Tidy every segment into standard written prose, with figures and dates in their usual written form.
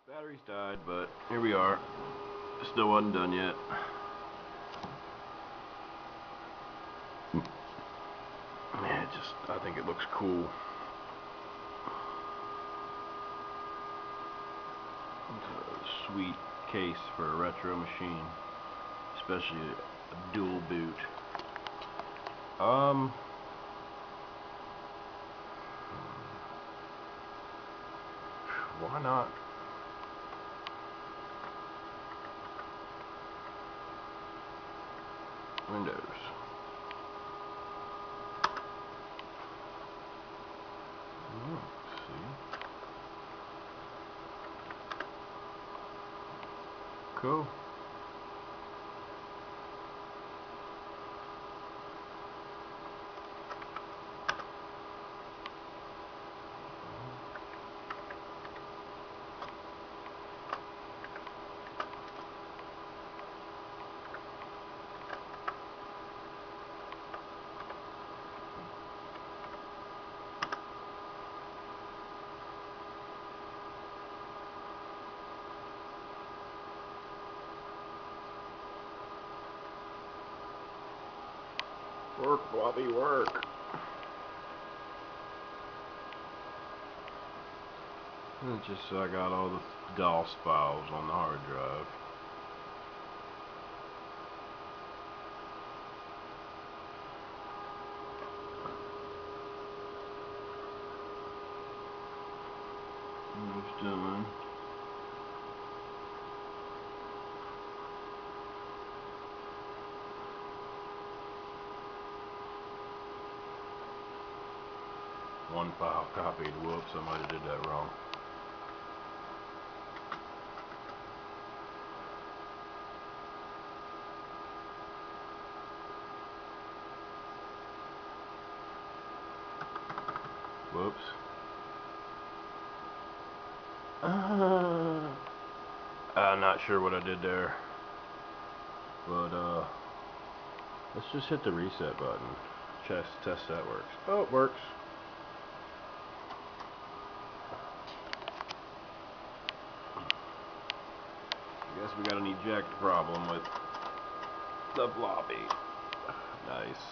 Battery's died, but here we are. Still wasn't done yet. Man, I think it looks cool. It's a sweet case for a retro machine, especially a dual boot. Why not? Windows. Let's see. Cool. Work, Floppy, work. And just so I got all the DOS files on the hard drive. Almost done. One file copied. Whoops, somebody did that wrong. Whoops. I'm not sure what I did there. But, let's just hit the reset button. Test that works. Oh, it works. I guess we got an eject problem with the floppy. Nice.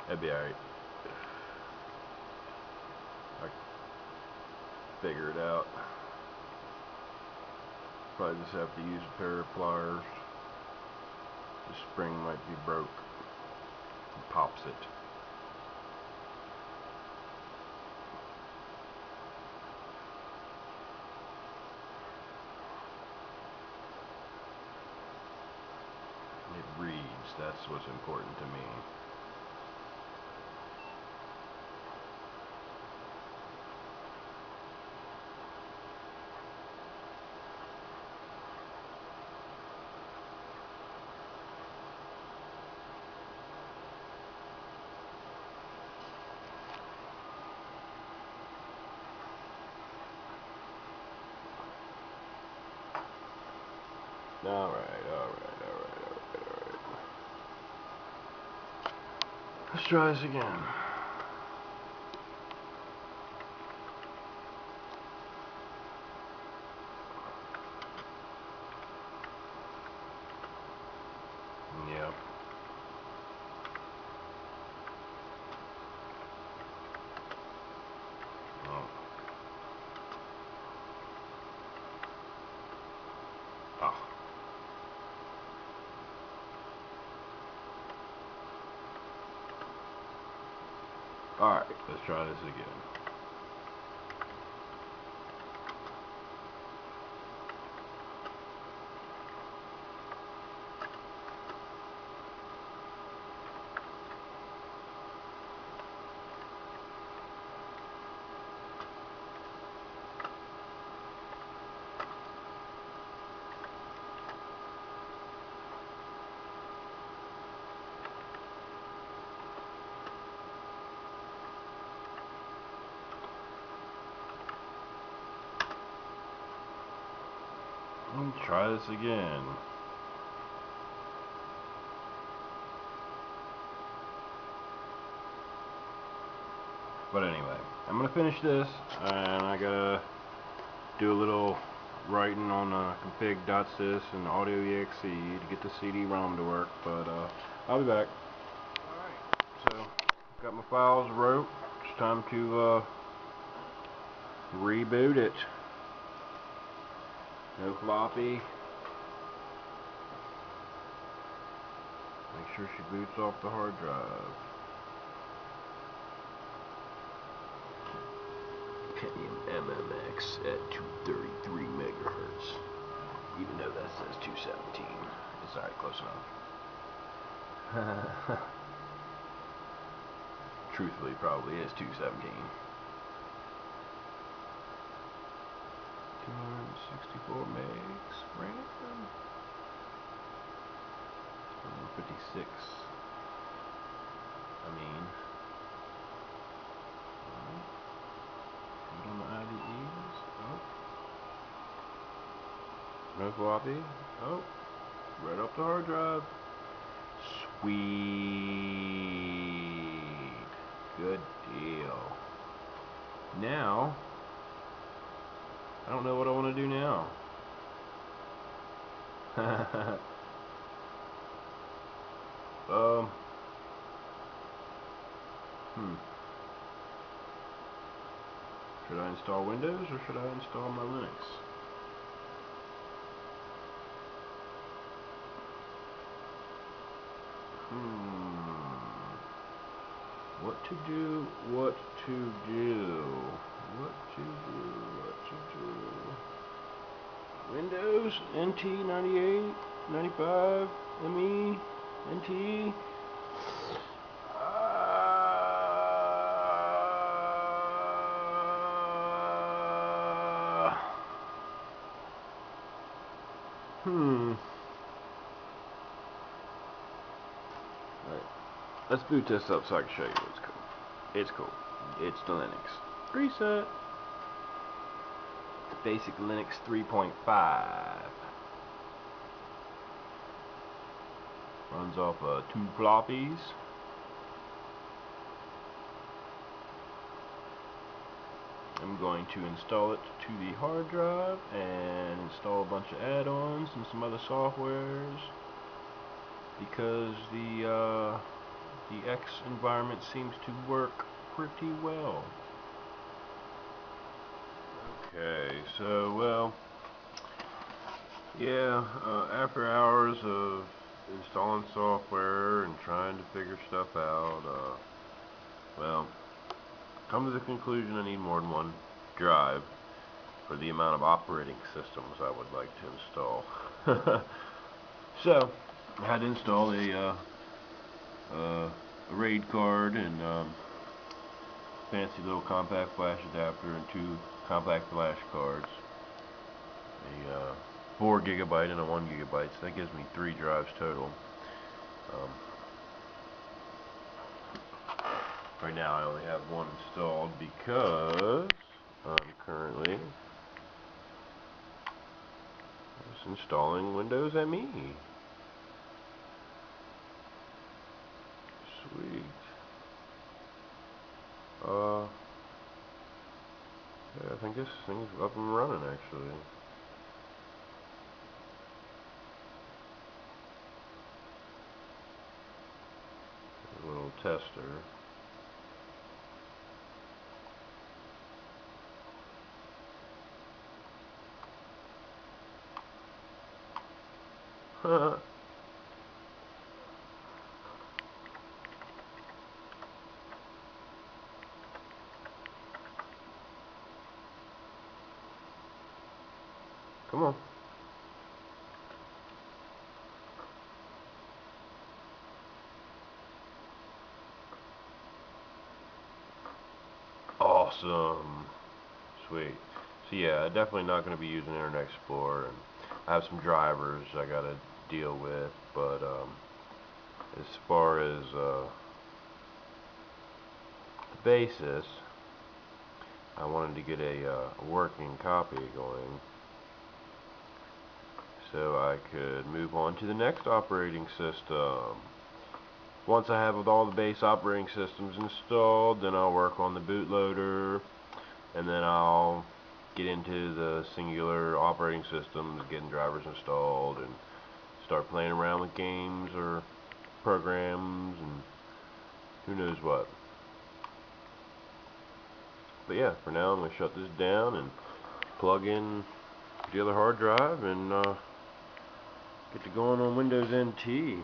That'd be alright. I figure it out. Probably just have to use a pair of pliers. The spring might be broke. It pops it. It reads. That's what's important to me. Alright. Let's try this again. Yep. Oh. Ah. Alright, let's try this again. Try this again. But anyway, I'm gonna finish this, and I gotta do a little writing on config.sys and audio.exe to get the CD-ROM to work, but I'll be back. Alright, so got my files wrote. It's time to reboot it. No floppy. Make sure she boots off the hard drive. Pentium MMX at 233 megahertz. Even though that says 217. It's alright, close enough. Truthfully, probably is 217. 264 megs, random. 56. I mean, put on the IDEs. Oh, no floppy. Oh, right up the hard drive. Sweet, good deal. Now, I don't know what I want to do now. Should I install Windows or should I install my Linux? What to do, what to do, what to do, what to do. Windows, NT 98, 95, ME, NT. Alright, let's boot this up so I can show you what's cool. It's cool. It's the Linux. Reset. The basic Linux 3.5. Runs off 2 floppies. I'm going to install it to the hard drive and install a bunch of add-ons and some other softwares because the X environment seems to work pretty well. Okay, so well, yeah, after hours of installing software and trying to figure stuff out, well, come to the conclusion I need more than one drive for the amount of operating systems I would like to install. So I had to install a RAID card and fancy little compact flash adapter and 2 compact flash cards, a 4 gigabyte and a 1 gigabyte, so that gives me 3 drives total. Right now I only have one installed because I'm currently just installing Windows ME. Sweet. Yeah, I think this thing's up and running actually. A little tester. Come on. Awesome. Sweet. So yeah, definitely not going to be using Internet Explorer, and I have some drivers I got to deal with, but as far as the basis, I wanted to get a working copy going so I could move on to the next operating system. Once I have all the base operating systems installed, then I'll work on the bootloader, and then I'll get into the singular operating systems, getting drivers installed, and start playing around with games or programs and who knows what. But yeah, for now I'm going to shut this down and plug in the other hard drive and get to going on Windows NT.